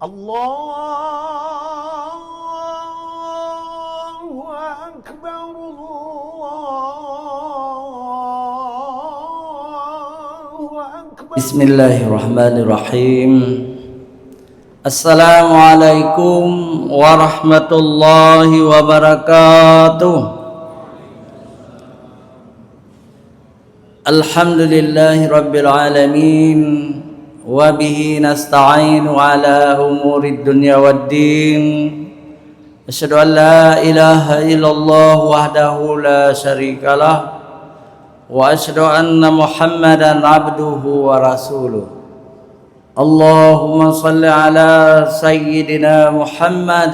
الله أكبر الله أكبر. بسم الله الرحمن الرحيم. Assalamualaikum warahmatullahi wabarakatuh. Alhamdulillahi rabbil alamin. Wa bihi nasta'inu ala umurid dunya waddin. Asyhadu an la ilaha illallah wahdahu la syarikalah wa asyhadu anna Muhammadan abduhu wa rasuluh. Allahumma salli ala sayyidina Muhammad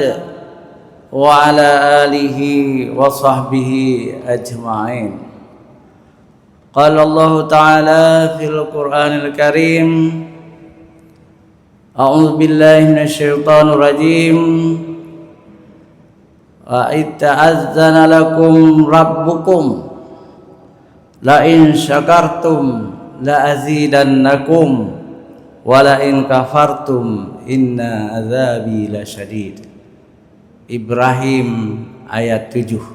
wa ala alihi wa sahbihi ajma'in. Qala Allah ta'ala fil Qur'anil Karim, a'udzu billahi minasyaitonir rajim. Wa itta'azzana lakum rabbukum la in syakartum la azidannakum wa la in kafartum inna azabi lasyadid. Ibrahim ayat 7.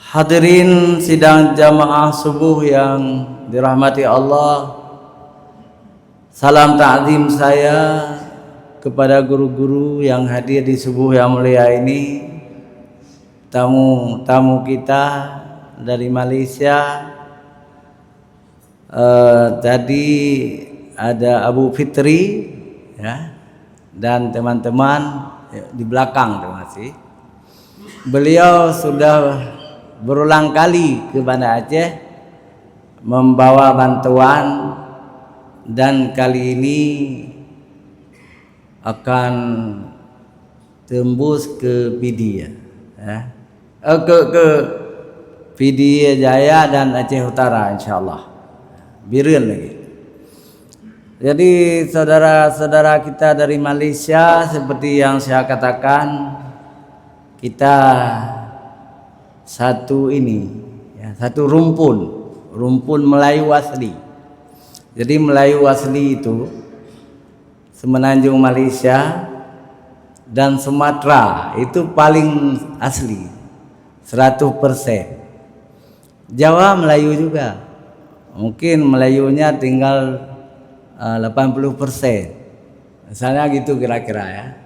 Hadirin sidang jamaah subuh yang dirahmati Allah, salam ta'zim saya kepada guru-guru yang hadir di subuh yang mulia ini, tamu-tamu kita dari Malaysia. Tadi ada Abu Fitri ya, dan teman-teman di belakang, terima kasih. Beliau sudah berulang kali ke Banda Aceh membawa bantuan, dan kali ini akan tembus ke Pidia ya. Ke Pidia Jaya dan Aceh Utara insyaallah. Biren lagi. Jadi saudara-saudara kita dari Malaysia, seperti yang saya katakan, kita satu ini ya, satu rumpun Melayu asli. Jadi Melayu asli itu Semenanjung Malaysia dan Sumatera itu paling asli 100%. Jawa Melayu juga, mungkin Melayunya tinggal 80%, misalnya gitu kira-kira ya.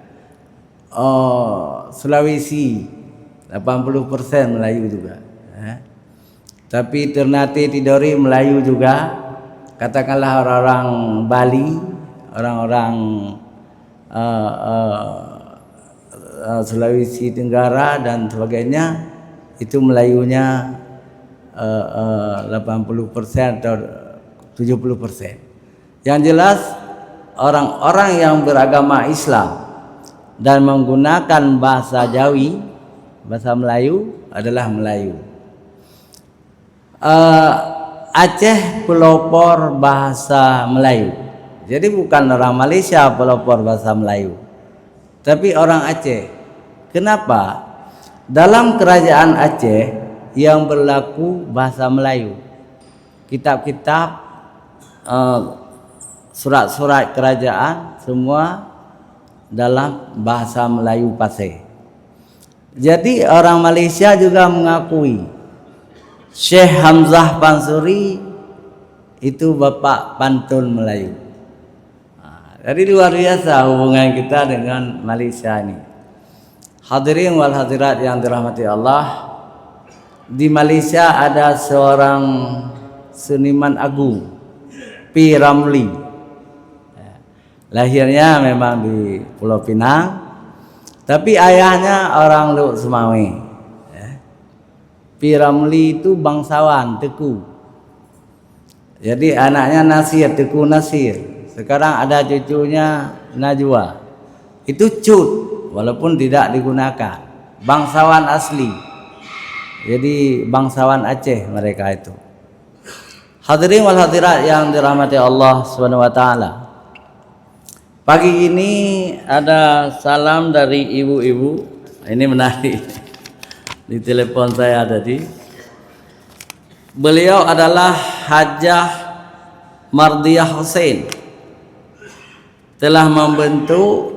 Sulawesi 80% Melayu juga ya. Tapi Ternate Tidore Melayu juga, katakanlah orang-orang Bali, orang-orang Sulawesi Tenggara dan sebagainya, itu Melayunya 80% atau 70%. Yang jelas orang-orang yang beragama Islam dan menggunakan bahasa Jawi, bahasa Melayu adalah Melayu. Aceh pelopor bahasa Melayu. Jadi bukan orang Malaysia pelopor bahasa Melayu, tapi orang Aceh. Kenapa? Dalam kerajaan Aceh yang berlaku bahasa Melayu. Kitab-kitab, surat-surat kerajaan semua dalam bahasa Melayu Pasir. Jadi orang Malaysia juga mengakui Syekh Hamzah Pansuri itu bapak pantun Melayu. Jadi luar biasa hubungan kita dengan Malaysia ini. Hadirin wal hadirat yang dirahmati Allah, di Malaysia ada seorang seniman agung, P. Ramlee. Lahirnya memang di Pulau Pinang, tapi ayahnya orang Luk Semawe. P. Ramlee itu bangsawan Teku. Jadi anaknya Nasir, Teku Nasir. Sekarang ada cucunya Najwa. Itu cut, walaupun tidak digunakan. Bangsawan asli. Jadi bangsawan Aceh mereka itu. Hadirin wal hadirat yang dirahmati Allah Subhanahu wa taala. Pagi ini ada salam dari ibu-ibu. Ini menarik. Di telepon saya tadi. Beliau adalah Hajjah Mardiah Hussein. telah membentuk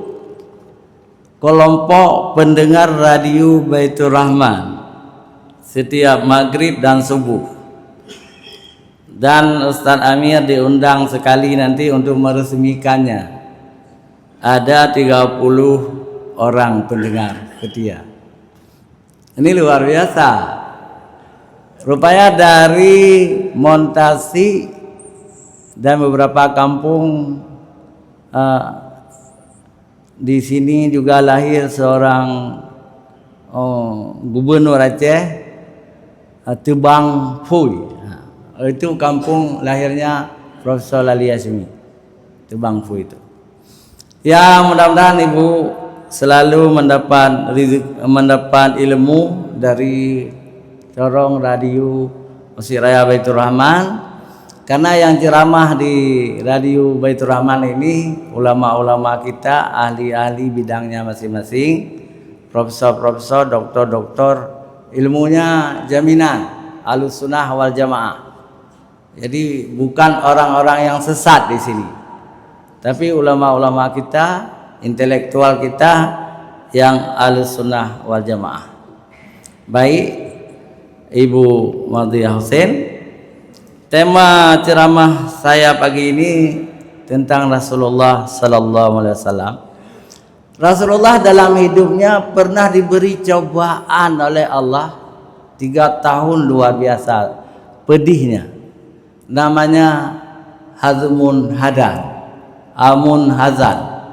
kelompok pendengar radio Baitur Rahman setiap maghrib dan subuh. Dan Ustaz Amir diundang sekali nanti untuk meresmikannya. Ada 30 orang pendengar setia. Ini luar biasa. Rupanya dari Montasi dan beberapa kampung di sini juga lahir seorang gubernur Aceh, Tebang Fui. Itu kampung lahirnya Profesor Lali Hasmi, Tebang Fui itu. Ya, mudah-mudahan Ibu selalu mendapat ilmu dari corong radio Masjid Raya Baitur Rahman, karena yang ceramah di radio Baitur Rahman ini ulama-ulama kita, ahli-ahli bidangnya masing-masing, profesor-profesor, doktor-doktor, ilmunya jaminan Ahlussunnah wal Jamaah. Jadi bukan orang-orang yang sesat di sini, tapi ulama-ulama kita, intelektual kita yang Ahlussunnah wal Jamaah. Baik, Ibu Madhiyah Hussein, tema ceramah saya pagi ini tentang Rasulullah Sallallahu Alaihi Wasallam. Rasulullah dalam hidupnya pernah diberi cobaan oleh Allah 3 tahun luar biasa pedihnya. Namanya Hazmun Hadan, Amun Hazan.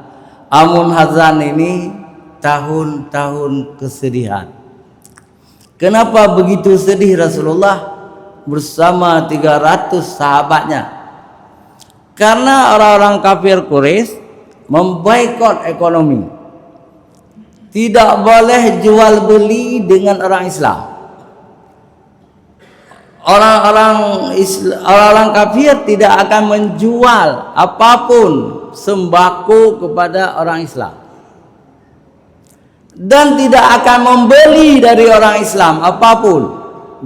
Amun Hazan ini tahun-tahun kesedihan. Kenapa begitu sedih Rasulullah bersama 300 sahabatnya? Karena orang-orang kafir Quraisy memboikot ekonomi. Tidak boleh jual beli dengan orang Islam. Orang-orang kafir tidak akan menjual apapun sembako kepada orang Islam, dan tidak akan membeli dari orang Islam apapun.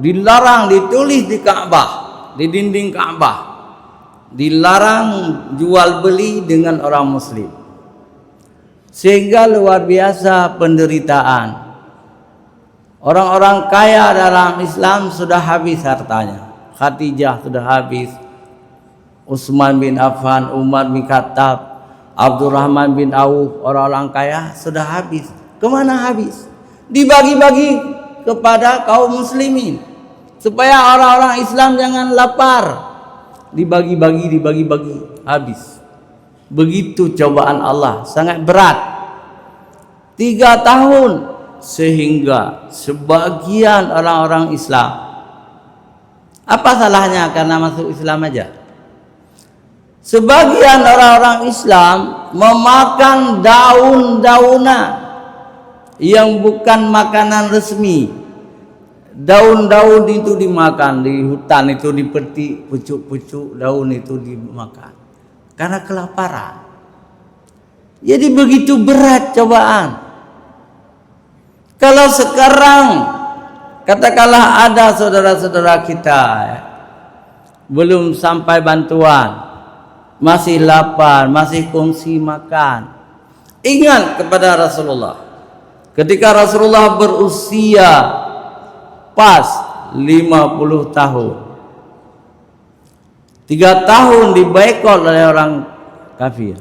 Dilarang, ditulis di Ka'bah, di dinding Ka'bah, dilarang jual beli dengan orang Muslim. Sehingga luar biasa penderitaan. Orang-orang kaya dalam Islam sudah habis hartanya. Khadijah sudah habis, Utsman bin Affan, Umar bin Khattab, Abdurrahman bin Auf, orang-orang kaya sudah habis. Kemana habis? Dibagi-bagi kepada kaum muslimin supaya orang-orang Islam jangan lapar. Dibagi-bagi, habis. Begitu cobaan Allah, sangat berat. 3 tahun. Sehingga sebagian orang-orang Islam, apa salahnya karena masuk Islam aja? Sebagian orang-orang Islam memakan daun-daunan yang bukan makanan resmi. Daun-daun itu dimakan di hutan, itu dipetik, pucuk-pucuk daun itu dimakan karena kelaparan. Jadi begitu berat cobaan. Kalau sekarang katakanlah ada saudara-saudara kita belum sampai bantuan, masih lapar, masih kongsi makan, ingat kepada Rasulullah. Ketika Rasulullah berusia pas 50 tahun, 3 tahun diboikot oleh orang kafir.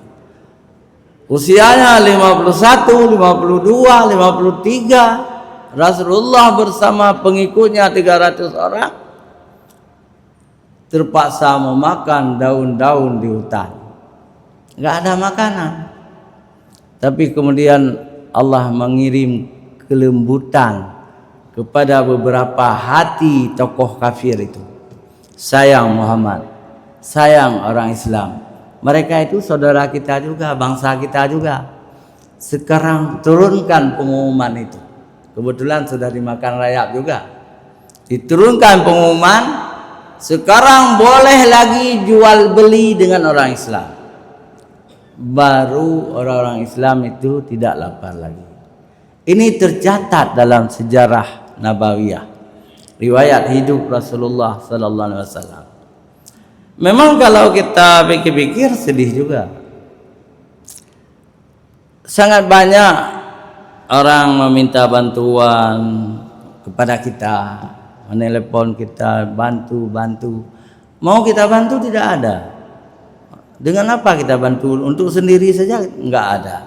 Usianya 51, 52, 53, Rasulullah bersama pengikutnya 300 orang terpaksa memakan daun-daun di hutan. Enggak ada makanan. Tapi kemudian Allah mengirim kelembutan kepada beberapa hati tokoh kafir itu. Sayang Muhammad, sayang orang Islam. Mereka itu saudara kita juga, bangsa kita juga. Sekarang turunkan pengumuman itu. Kebetulan sudah dimakan rayap juga. Diturunkan pengumuman, sekarang boleh lagi jual beli dengan orang Islam. Baru orang-orang Islam itu tidak lapar lagi. Ini tercatat dalam sejarah Nabawiyah, riwayat hidup Rasulullah sallallahu alaihi wasallam. Memang kalau kita pikir-pikir sedih juga. sangat banyak orang meminta bantuan kepada kita, menelepon kita, bantu. Mau kita bantu tidak ada. Dengan apa kita bantu? Untuk sendiri saja enggak ada.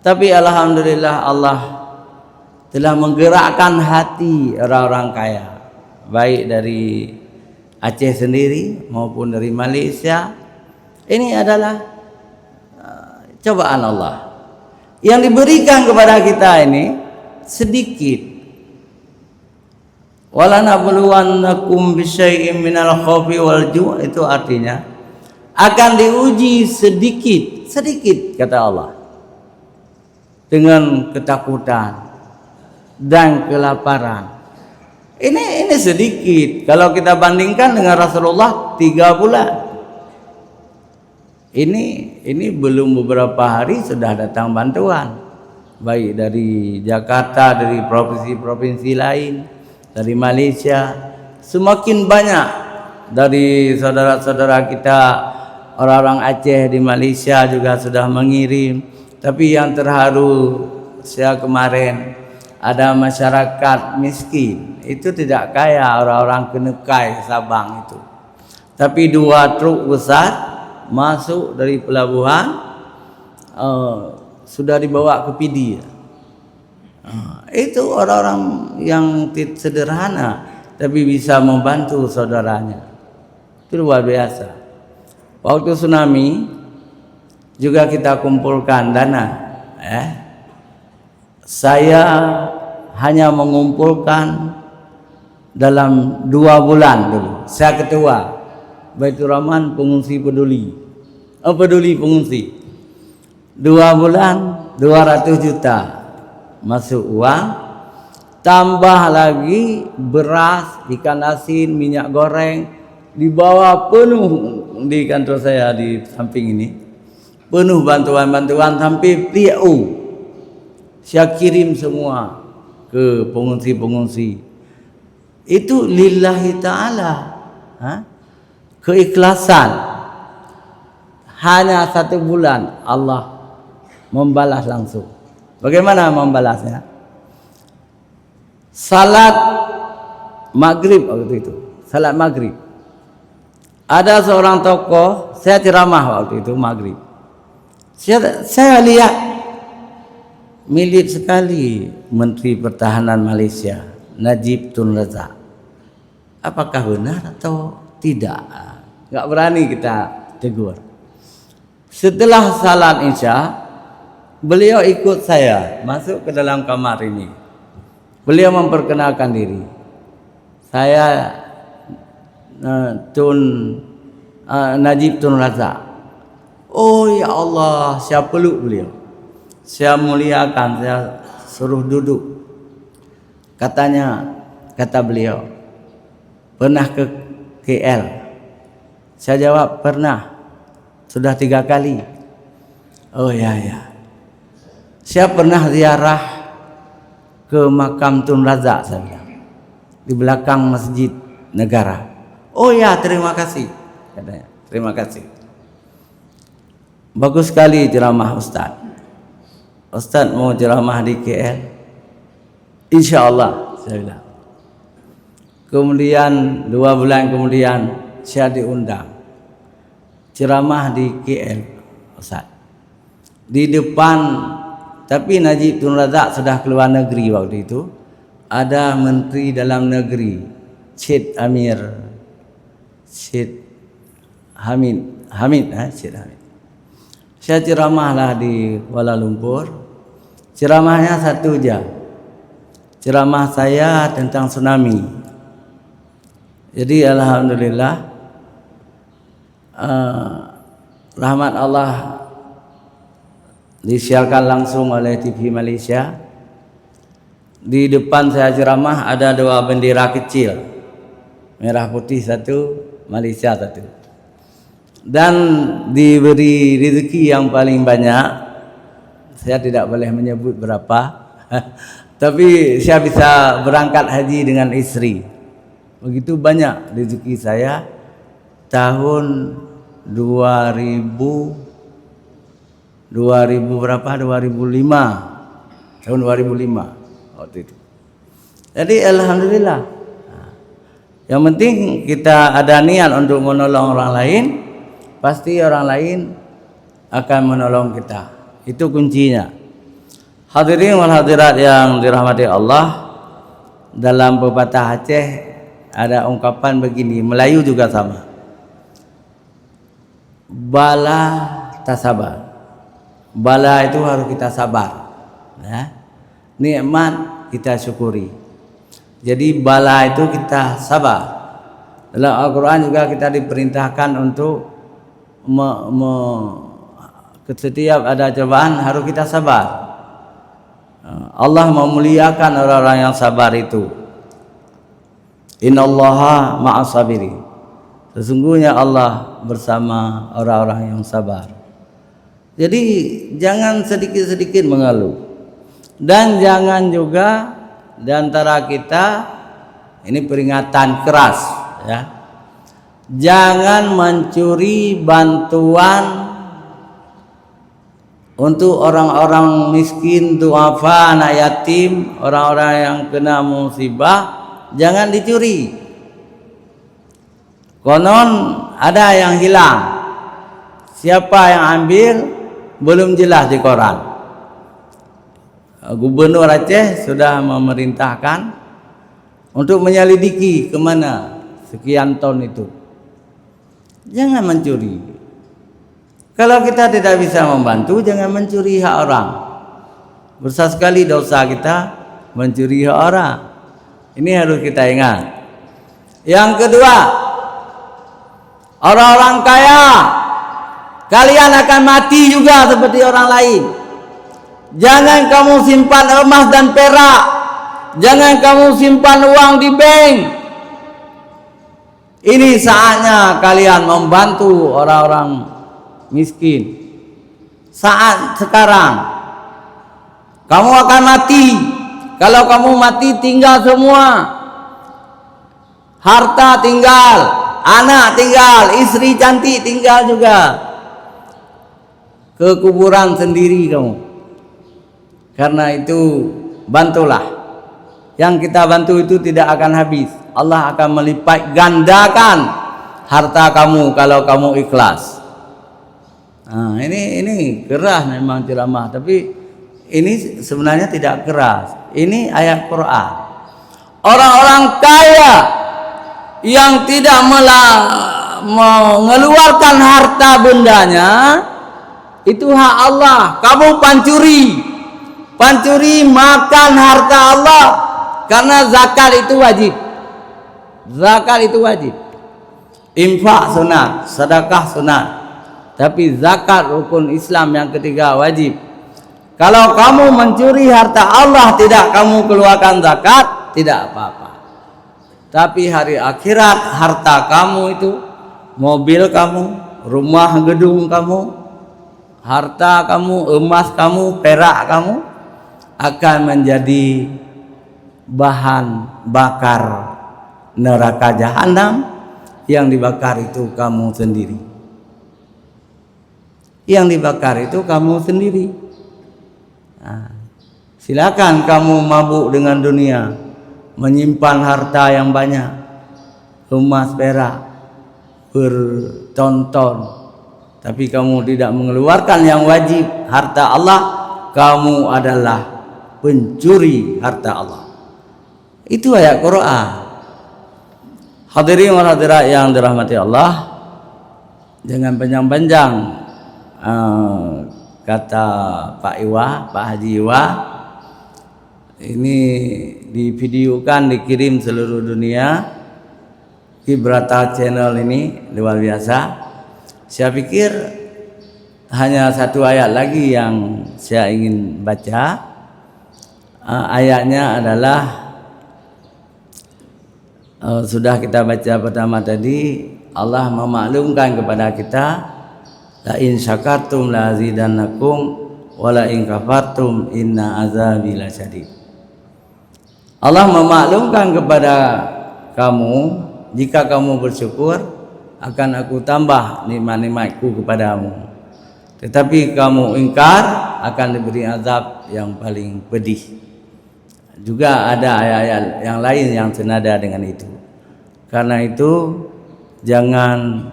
Tapi alhamdulillah Allah telah menggerakkan hati orang-orang kaya, baik dari Aceh sendiri maupun dari Malaysia. Ini adalah cobaan Allah yang diberikan kepada kita ini sedikit. Wala nabluwannakum bisyai'im minal khaufi wal ju', itu artinya akan diuji sedikit kata Allah, dengan ketakutan dan kelaparan. Ini sedikit kalau kita bandingkan dengan Rasulullah 3 bulan. Ini belum beberapa hari sudah datang bantuan, baik dari Jakarta, dari provinsi-provinsi lain, dari Malaysia. Semakin banyak dari saudara-saudara kita orang-orang Aceh di Malaysia juga sudah mengirim. Tapi yang terharu saya kemarin ada masyarakat miskin, itu tidak kaya, orang-orang Kenekai Sabang itu, tapi 2 truk besar masuk dari pelabuhan, sudah dibawa ke Pidi. Itu orang-orang yang sederhana tapi bisa membantu saudaranya. Itu luar biasa. Waktu tsunami juga kita kumpulkan dana. Saya hanya mengumpulkan dalam 2 bulan dulu. Saya ketua Baitur Rahman Pengungsi Peduli Pengungsi. 2 bulan 200 juta masuk uang, tambah lagi beras, ikan asin, minyak goreng, dibawa penuh di kantor saya di samping ini, penuh bantuan-bantuan sampai PO. Saya kirim semua ke pengungsi-pengungsi. Itu lillahi ta'ala, keikhlasan. Hanya 1 bulan Allah membalas langsung. Bagaimana membalasnya? Salat maghrib waktu itu, salat maghrib. Ada seorang tokoh, saya ceramah waktu itu maghrib. Saya lihat mirip sekali Menteri Pertahanan Malaysia, Najib Tun Razak. Apakah benar atau tidak? Enggak berani kita tegur. Setelah salat Isya, beliau ikut saya masuk ke dalam kamar ini. Beliau memperkenalkan diri. Saya Najib Tun Razak. Oh ya Allah, saya peluk beliau. Saya muliakan, saya suruh duduk. Kata beliau, pernah ke KL? Saya jawab, pernah. Sudah 3 kali. Oh ya. Saya pernah ziarah ke makam Tun Razak, saya bilang, di belakang Masjid Negara. Oh ya, terima kasih, katanya. Terima kasih. Bagus sekali ceramah Ustaz. Ustaz mau ceramah di KL? Insya Allah, saya bilang. Kemudian 2 bulan kemudian saya diundang ceramah di KL, Ustaz. Di depan, tapi Najib Tun Razak sudah keluar negeri waktu itu. Ada Menteri Dalam Negeri, Syed Hamid. Saya ceramahlah di Kuala Lumpur. Ceramahnya 1 jam. Ceramah saya tentang tsunami. Jadi alhamdulillah, rahmat Allah disiarkan langsung oleh TV Malaysia. Di depan saya ceramah ada 2 bendera kecil, merah putih 1, Malaysia 1. Dan diberi rezeki yang paling banyak. Saya tidak boleh menyebut berapa. Tapi saya bisa berangkat haji dengan istri. Begitu banyak rezeki saya. Tahun 2016 2000 berapa? 2005. Tahun 2005 waktu itu. Jadi alhamdulillah. Yang penting kita ada niat untuk menolong orang lain, pasti orang lain akan menolong kita. Itu kuncinya. Hadirin wal hadirat yang dirahmati Allah, dalam pepatah Aceh ada ungkapan begini, Melayu juga sama. Bala tak sabar. Bala itu harus kita sabar. Ya. Nikmat kita syukuri. Jadi bala itu kita sabar. Dalam Al-Quran juga kita diperintahkan untuk setiap ada cobaan harus kita sabar. Allah memuliakan orang-orang yang sabar itu. Innallaha ma'as sabirin. Sesungguhnya Allah bersama orang-orang yang sabar. Jadi jangan sedikit-sedikit mengeluh. Dan jangan juga di antara kita, ini peringatan keras ya. Jangan mencuri bantuan untuk orang-orang miskin, duafa, anak yatim, orang-orang yang kena musibah, jangan dicuri. Konon ada yang hilang. Siapa yang ambil belum jelas di koran. Gubernur Aceh sudah memerintahkan untuk menyelidiki kemana sekian ton itu. Jangan mencuri. Kalau kita tidak bisa membantu, jangan mencuri hak orang. Besar sekali dosa kita mencuri hak orang. Ini harus kita ingat. Yang kedua, orang-orang kaya, kalian akan mati juga seperti orang lain. Jangan kamu simpan emas dan perak. Jangan kamu simpan uang di bank. Ini saatnya kalian membantu orang-orang miskin. Saat sekarang kamu akan mati. Kalau kamu mati tinggal semua. Harta tinggal, anak tinggal, istri cantik tinggal juga. Ke kuburan sendiri kamu. Karena itu bantulah. Yang kita bantu itu tidak akan habis. Allah akan melipat gandakan harta kamu kalau kamu ikhlas. Nah, ini keras memang ceramah, tapi ini sebenarnya tidak keras. Ini ayat Quran. Orang-orang kaya yang tidak mengeluarkan harta bendanya itu hak Allah. Kamu pancuri makan harta Allah, karena zakat itu wajib. Zakat itu wajib. Infak sunat, sedekah sunat. Tapi zakat rukun Islam yang ketiga wajib. Kalau kamu mencuri harta Allah, tidak kamu keluarkan zakat, tidak apa-apa. Tapi hari akhirat harta kamu itu, mobil kamu, rumah gedung kamu, harta kamu, emas kamu, perak kamu akan menjadi bahan bakar neraka jahanam. Yang dibakar itu kamu sendiri. Yang dibakar itu kamu sendiri. Nah, silakan kamu mabuk dengan dunia, menyimpan harta yang banyak, emas perak berton-ton, tapi kamu tidak mengeluarkan yang wajib harta Allah, kamu adalah pencuri harta Allah. Itu ayat Quran. Hadirin wal hadirat yang dirahmati Allah, jangan panjang-panjang. Kata Pak Iwa, Pak Haji Iwa, ini divideokan, dikirim seluruh dunia. Gibraltar Channel ini luar biasa. Saya pikir hanya satu ayat lagi yang saya ingin baca. Ayatnya adalah sudah kita baca pertama tadi. Allah memaklumkan kepada kita, la in syakartum la azidannakum wa la in kafartum inna azabi lasyadid. Allah memaklumkan kepada kamu, jika kamu bersyukur akan aku tambah nikmat-nikmatku kepadamu. Tetapi kamu ingkar akan diberi azab yang paling pedih. Juga ada ayat-ayat yang lain yang senada dengan itu. Karena itu jangan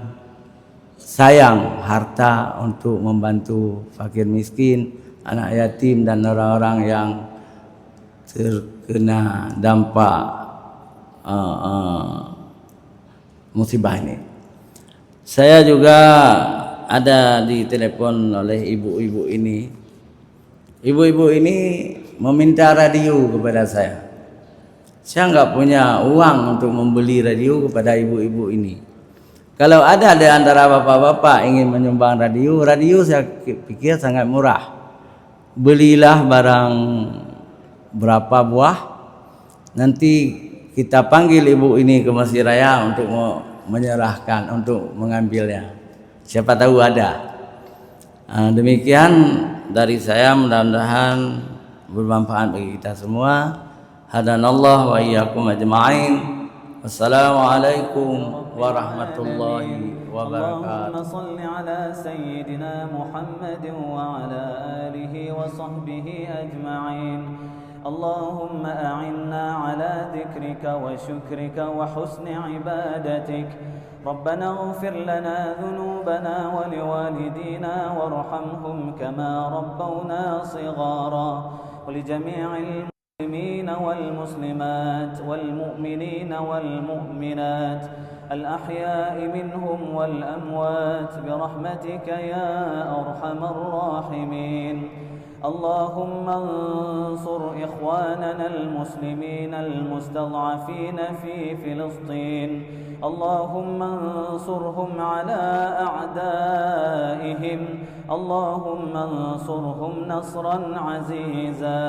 sayang harta untuk membantu fakir miskin, anak yatim dan orang-orang yang terkena dampak musibah ini. Saya juga ada ditelepon oleh ibu-ibu ini. Ibu-ibu ini meminta radio kepada saya. Saya nggak punya uang untuk membeli radio kepada ibu-ibu ini. Kalau ada di antara bapak-bapak ingin menyumbang radio, radio saya pikir sangat murah. Belilah barang berapa buah, nanti kita panggil ibu ini ke Masjid Raya untuk menyerahkan, untuk mengambilnya. Siapa tahu ada. Demikian dari saya, mudah-mudahan bermanfaat bagi kita semua. Hadanallah wa iyyakum ajma'in. Wassalamualaikum warahmatullahi wabarakatuh. اللهم صل على سيدنا محمد وعلى آله وصحبه أجمعين. اللهم أعنا على ذكرك وشكرك وحسن عبادتك. ربنا اغفر لنا ذنوبنا ولوالدينا وارحمهم كما ربونا صغارا. ولجميع المسلمين والمسلمات والمؤمنين والمؤمنات الأحياء منهم والأموات برحمتك يا أرحم الراحمين. اللهم انصر إخواننا المسلمين المستضعفين في فلسطين. اللهم انصرهم على أعدائهم. اللهم انصرهم نصرا عزيزا.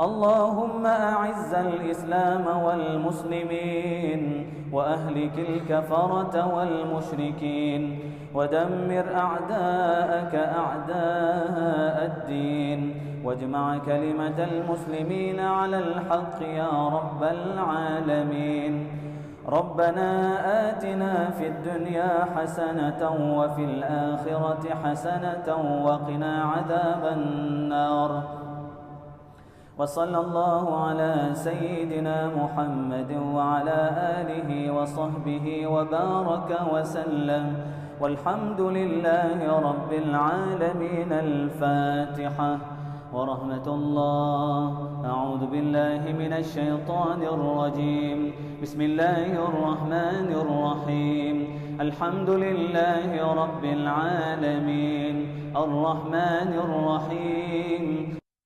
اللهم أعز الإسلام والمسلمين وأهلك الكفرة والمشركين ودمر أعداءك أعداء الدين واجمع كلمة المسلمين على الحق يا رب العالمين. ربنا آتنا في الدنيا حسنة وفي الآخرة حسنة وقنا عذاب النار. وصلى الله على سيدنا محمد وعلى آله وصحبه وبارك وسلم والحمد لله رب العالمين. الفاتحة. ورحمة الله. أعوذ بالله من الشيطان الرجيم. بسم الله الرحمن الرحيم. الحمد لله رب العالمين الرحمن الرحيم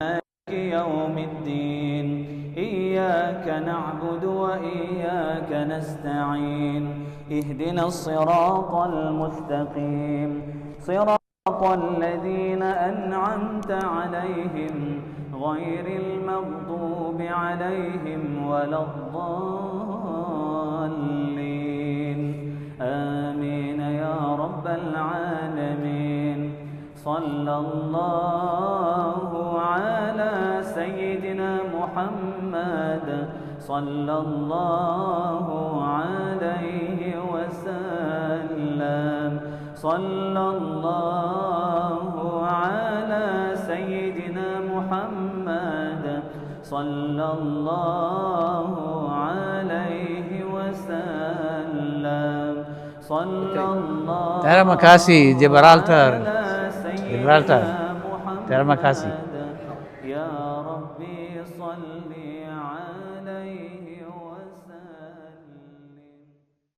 مالك يوم الدين. إياك نعبد وإياك نستعين. اهدنا الصراط المستقيم صراط الذين أنعمت عليهم غير المغضوب عليهم ولا الضالين. آمين يا رب العالمين. صلى الله على سيدنا محمد صلى الله عليه وسلم. صلى الله على سيدنا محمد صلى الله عليه وسلم. صلى الله Terima kasih Gibraltar. على سيدنا Gibraltar. Terima kasih. محمد. يا ربي صل